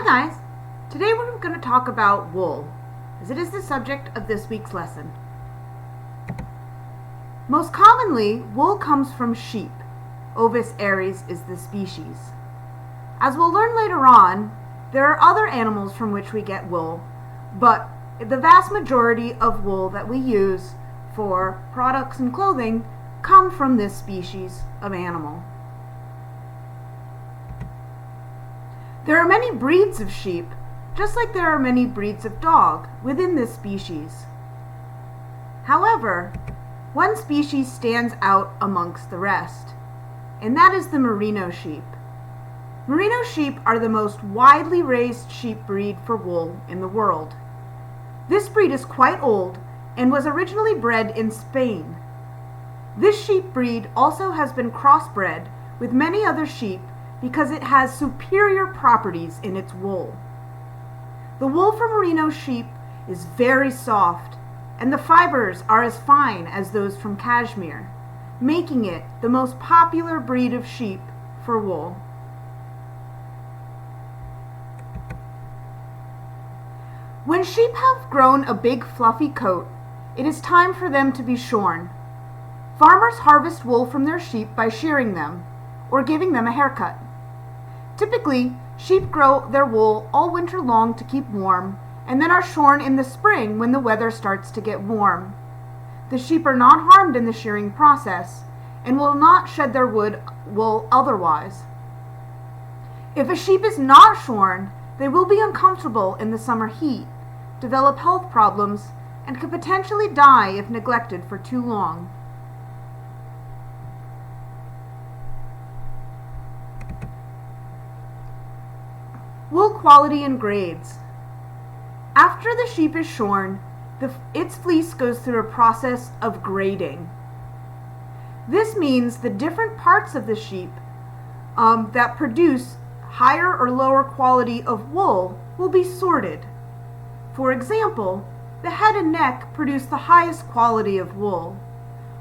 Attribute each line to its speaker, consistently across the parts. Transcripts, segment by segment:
Speaker 1: Hi guys! Today we're going to talk about wool, as it is the subject of this week's lesson. Most commonly, wool comes from sheep. Ovis aries is the species. As we'll learn later on, there are other animals from which we get wool, but the vast majority of wool that we use for products and clothing come from this species of animal. There are many breeds of sheep, just like there are many breeds of dog within this species. However, one species stands out amongst the rest, and that is the merino sheep. Merino sheep are the most widely raised sheep breed for wool in the world. This breed is quite old and was originally bred in Spain. This sheep breed also has been crossbred with many other sheep because it has superior properties in its wool. The wool from merino sheep is very soft, and the fibers are as fine as those from cashmere, making it the most popular breed of sheep for wool. When sheep have grown a big fluffy coat, it is time for them to be shorn. Farmers harvest wool from their sheep by shearing them, or giving them a haircut. Typically, sheep grow their wool all winter long to keep warm, and then are shorn in the spring when the weather starts to get warm. The sheep are not harmed in the shearing process, and will not shed their wool otherwise. If a sheep is not shorn, they will be uncomfortable in the summer heat, develop health problems, and could potentially die if neglected for too long. Wool quality and grades. After the sheep is shorn, its fleece goes through a process of grading. This means the different parts of the sheep that produce higher or lower quality of wool will be sorted. For example, the head and neck produce the highest quality of wool,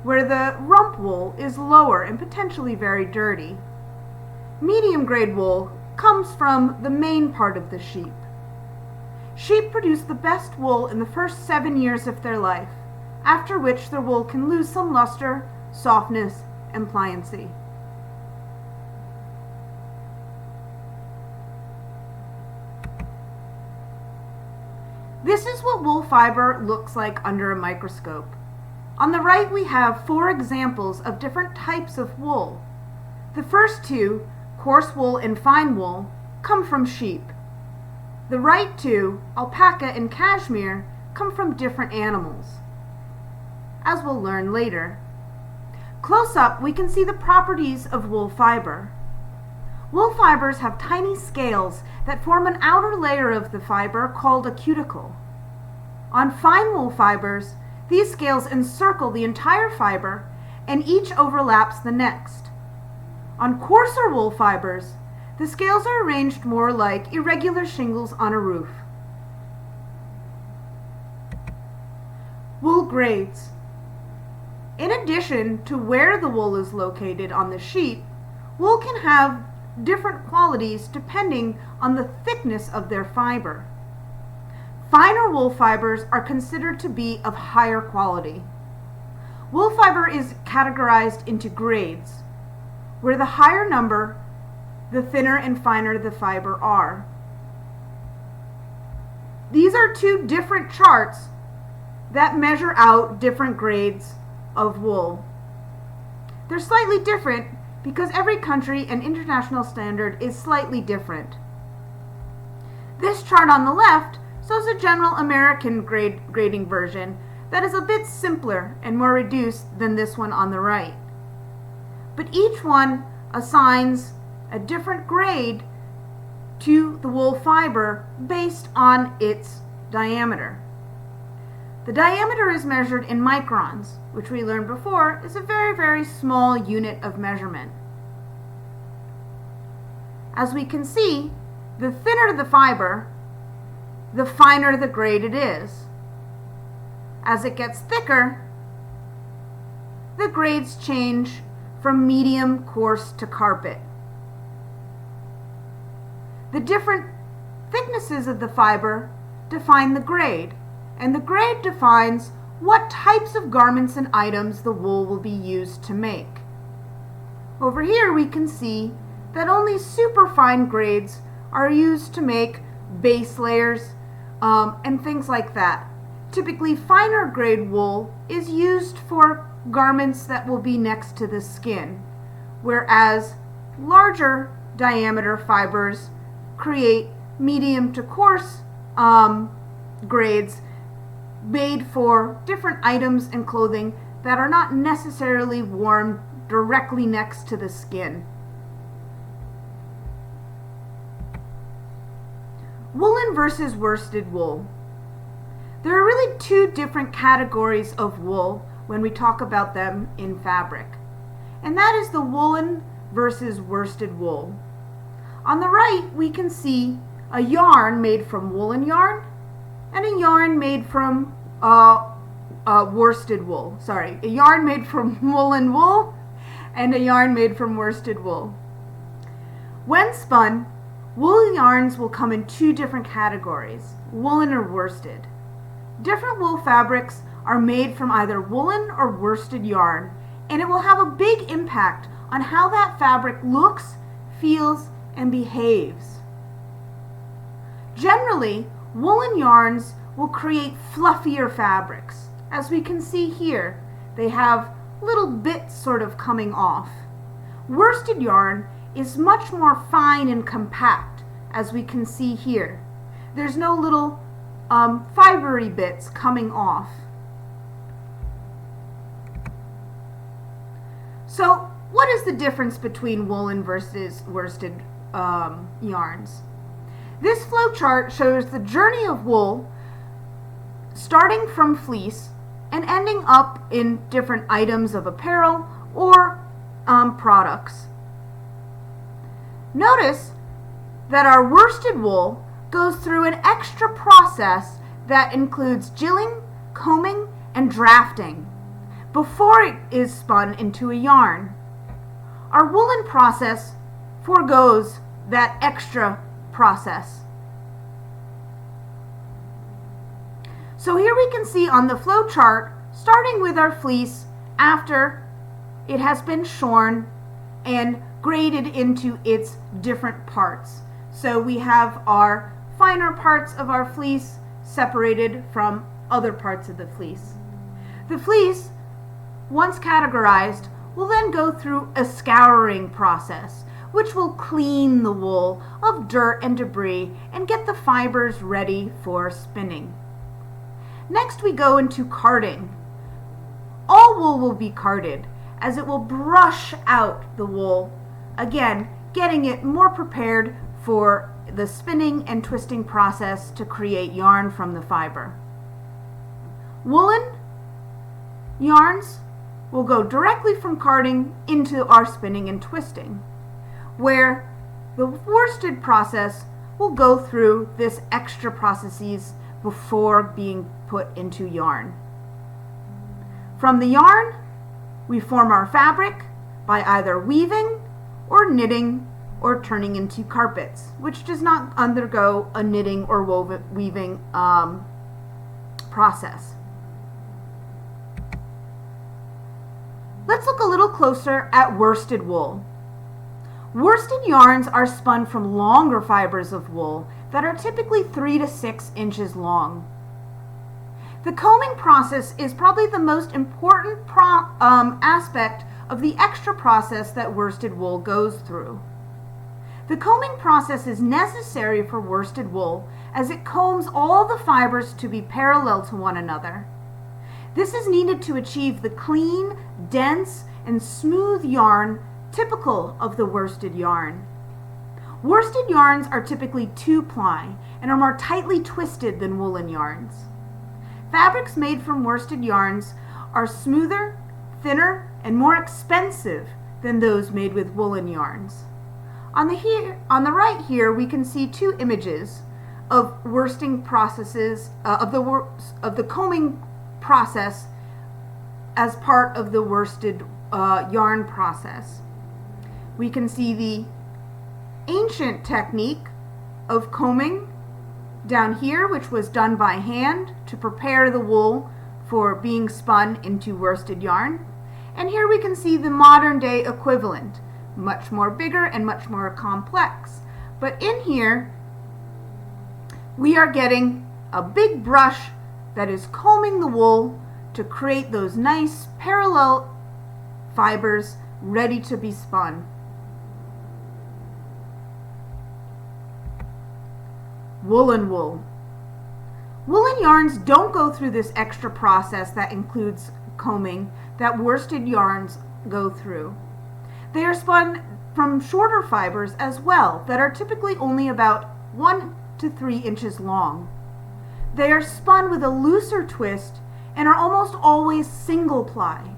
Speaker 1: where the rump wool is lower and potentially very dirty. Medium grade wool comes from the main part of the sheep. Sheep produce the best wool in the first 7 years of their life, after which their wool can lose some luster, softness, and pliancy. This is what wool fiber looks like under a microscope. On the right we have 4 examples of different types of wool. The first 2, coarse wool and fine wool, come from sheep. The right 2, alpaca and cashmere, come from different animals, as we'll learn later. Close up, we can see the properties of wool fiber. Wool fibers have tiny scales that form an outer layer of the fiber called a cuticle. On fine wool fibers, these scales encircle the entire fiber and each overlaps the next. On coarser wool fibers, the scales are arranged more like irregular shingles on a roof. Wool grades. In addition to where the wool is located on the sheep, wool can have different qualities depending on the thickness of their fiber. Finer wool fibers are considered to be of higher quality. Wool fiber is categorized into grades, where the higher number, the thinner and finer the fiber are. These are 2 different charts that measure out different grades of wool. They're slightly different because every country and international standard is slightly different. This chart on the left shows a general American grading version that is a bit simpler and more reduced than this one on the right. But each one assigns a different grade to the wool fiber based on its diameter. The diameter is measured in microns, which we learned before is a very, very small unit of measurement. As we can see, the thinner the fiber, the finer the grade it is. As it gets thicker, the grades change from medium, coarse to carpet. The different Thicknesses of the fiber define the grade, and the grade defines what types of garments and items the wool will be used to make. Over here we can see that only superfine grades are used to make base layers and things like that. Typically, finer grade wool is used for garments that will be next to the skin, whereas larger diameter fibers create medium to coarse grades made for different items and clothing that are not necessarily worn directly next to the skin. Woolen versus worsted wool. There are really two different categories of wool when we talk about them in fabric, and that is the woolen versus worsted wool. On the right, we can see a yarn made from woolen yarn and a yarn made from worsted wool. Sorry, a yarn made from woolen wool and a yarn made from worsted wool. When spun, wool yarns will come in two different categories, woolen or worsted. Different wool fabrics are made from either woolen or worsted yarn, and it will have a big impact on how that fabric looks, feels, and behaves. Generally, woolen yarns will create fluffier fabrics. As we can see here, they have little bits sort of coming off. Worsted yarn is much more fine and compact, as we can see here. There's no little fibery bits coming off. So what is the difference between woolen versus worsted yarns? This flow chart shows the journey of wool starting from fleece and ending up in different items of apparel or products. Notice that our worsted wool goes through an extra process that includes gilling, combing, and drafting before it is spun into a yarn. Our woolen process forgoes that extra process. So here we can see on the flow chart, starting with our fleece after it has been shorn and graded into its different parts. So we have our finer parts of our fleece separated from other parts of the fleece. The fleece, once categorized, will then go through a scouring process, which will clean the wool of dirt and debris and get the fibers ready for spinning. Next we go into carding. All wool will be carded, as it will brush out the wool, again getting it more prepared for the spinning and twisting process to create yarn from the fiber. Woolen yarns will go directly from carding into our spinning and twisting, where the worsted process will go through this extra processes before being put into yarn. From the yarn, we form our fabric by either weaving or knitting or turning into carpets, which does not undergo a knitting or weaving process. Let's look a little closer at worsted wool. Worsted yarns are spun from longer fibers of wool that are typically 3 to 6 inches long. The combing process is probably the most important aspect of the extra process that worsted wool goes through. The combing process is necessary for worsted wool as it combs all the fibers to be parallel to one another. This is needed to achieve the clean, dense, and smooth yarn typical of the worsted yarn. Worsted yarns are typically 2-ply and are more tightly twisted than woolen yarns. Fabrics made from worsted yarns are smoother, thinner, and more expensive than those made with woolen yarns. On the right here, we can see 2 images of worsting processes, of the combing process as part of the worsted yarn process. We can see the ancient technique of combing down here, which was done by hand to prepare the wool for being spun into worsted yarn. And here we can see the modern day equivalent, much more bigger and much more complex. But in here, we are getting a big brush that is combing the wool to create those nice parallel fibers ready to be spun. Woolen wool. Woolen yarns don't go through this extra process that includes combing that worsted yarns go through. They are spun from shorter fibers as well that are typically only about 1 to 3 inches long. They are spun with a looser twist and are almost always single ply.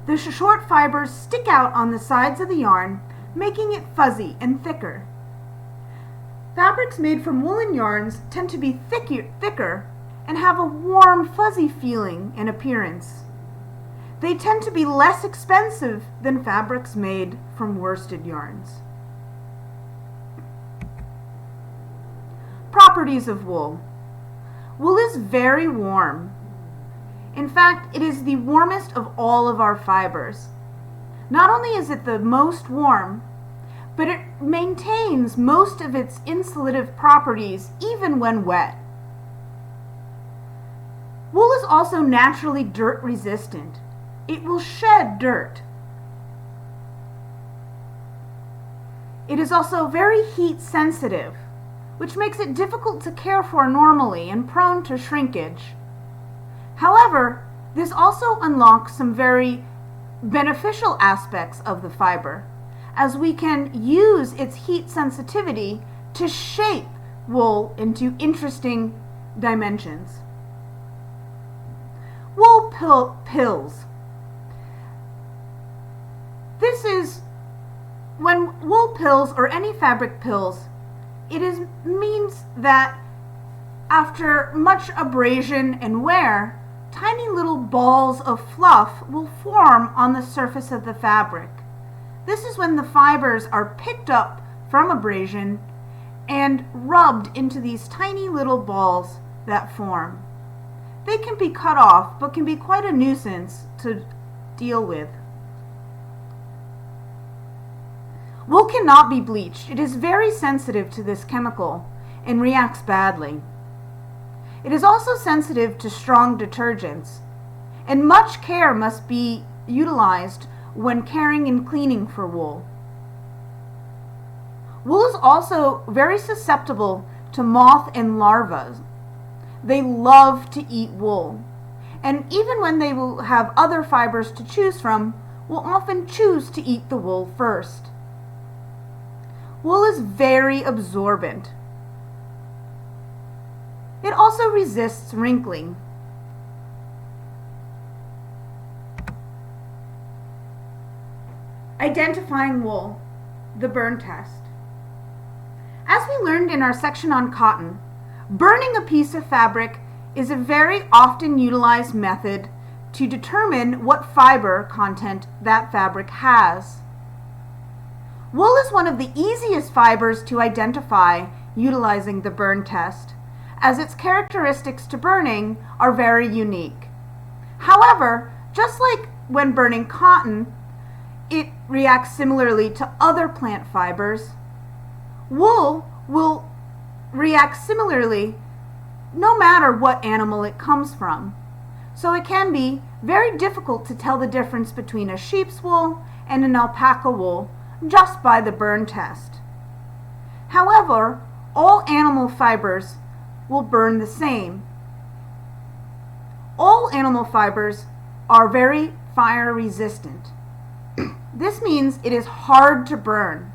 Speaker 1: The short fibers stick out on the sides of the yarn, making it fuzzy and thicker. Fabrics made from woolen yarns tend to be thicker and have a warm, fuzzy feeling and appearance. They tend to be less expensive than fabrics made from worsted yarns. Properties of wool. Wool is very warm. In fact, it is the warmest of all of our fibers. Not only is it the most warm, but it maintains most of its insulative properties even when wet. Wool is also naturally dirt resistant. It will shed dirt. It is also very heat sensitive, which makes it difficult to care for normally and prone to shrinkage. However, this also unlocks some very beneficial aspects of the fiber, as we can use its heat sensitivity to shape wool into interesting dimensions. Wool pills. This is when wool pills or any fabric pills, means that after much abrasion and wear, tiny little balls of fluff will form on the surface of the fabric. This is when the fibers are picked up from abrasion and rubbed into these tiny little balls that form. They can be cut off, but can be quite a nuisance to deal with. Wool cannot be bleached. It is very sensitive to this chemical and reacts badly. It is also sensitive to strong detergents, and much care must be utilized when caring and cleaning for wool. Wool is also very susceptible to moth and larvae. They love to eat wool, and even when they will have other fibers to choose from, will often choose to eat the wool first. Wool is very absorbent. It also resists wrinkling. Identifying wool, the burn test. As we learned in our section on cotton, burning a piece of fabric is a very often utilized method to determine what fiber content that fabric has. Wool is one of the easiest fibers to identify utilizing the burn test, as its characteristics to burning are very unique. However, just like when burning cotton, it reacts similarly to other plant fibers. Wool will react similarly no matter what animal it comes from. So it can be very difficult to tell the difference between a sheep's wool and an alpaca wool just by the burn test. However, all animal fibers will burn the same. All animal fibers are very fire resistant. This means it is hard to burn.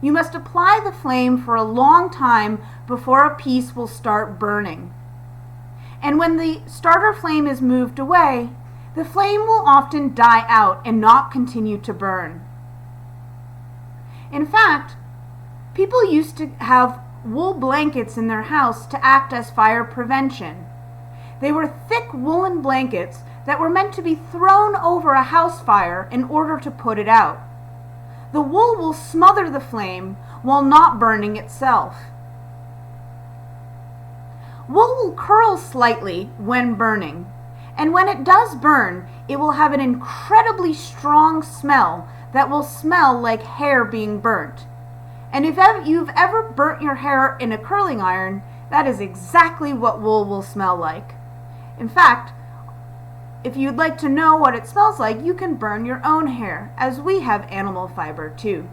Speaker 1: You must apply the flame for a long time before a piece will start burning. And when the starter flame is moved away, the flame will often die out and not continue to burn. In fact, people used to have wool blankets in their house to act as fire prevention. They were thick woolen blankets that were meant to be thrown over a house fire in order to put it out. The wool will smother the flame while not burning itself. Wool will curl slightly when burning, and when it does burn, it will have an incredibly strong smell that will smell like hair being burnt. And if you've ever burnt your hair in a curling iron, that is exactly what wool will smell like. In fact, if you'd like to know what it smells like, you can burn your own hair, as we have animal fiber too.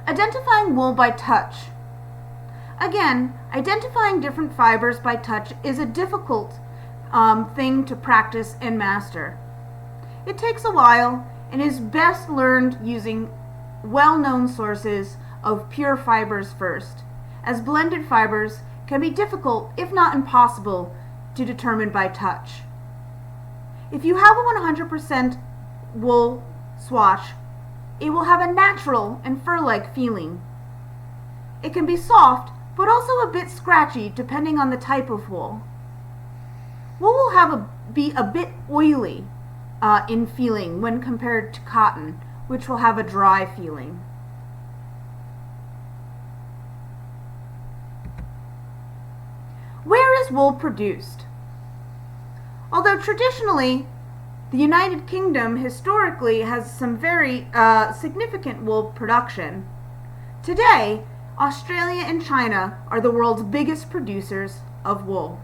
Speaker 1: Identifying wool by touch. Again, identifying different fibers by touch is a difficult thing to practice and master. It takes a while and is best learned using well-known sources of pure fibers first, as blended fibers can be difficult, if not impossible, to determine by touch. If you have a 100% wool swatch, it will have a natural and fur-like feeling. It can be soft, but also a bit scratchy depending on the type of wool. Wool will be a bit oily in feeling when compared to cotton, which will have a dry feeling. Where is wool produced? Although traditionally, the United Kingdom historically has some very significant wool production, today, Australia and China are the world's biggest producers of wool.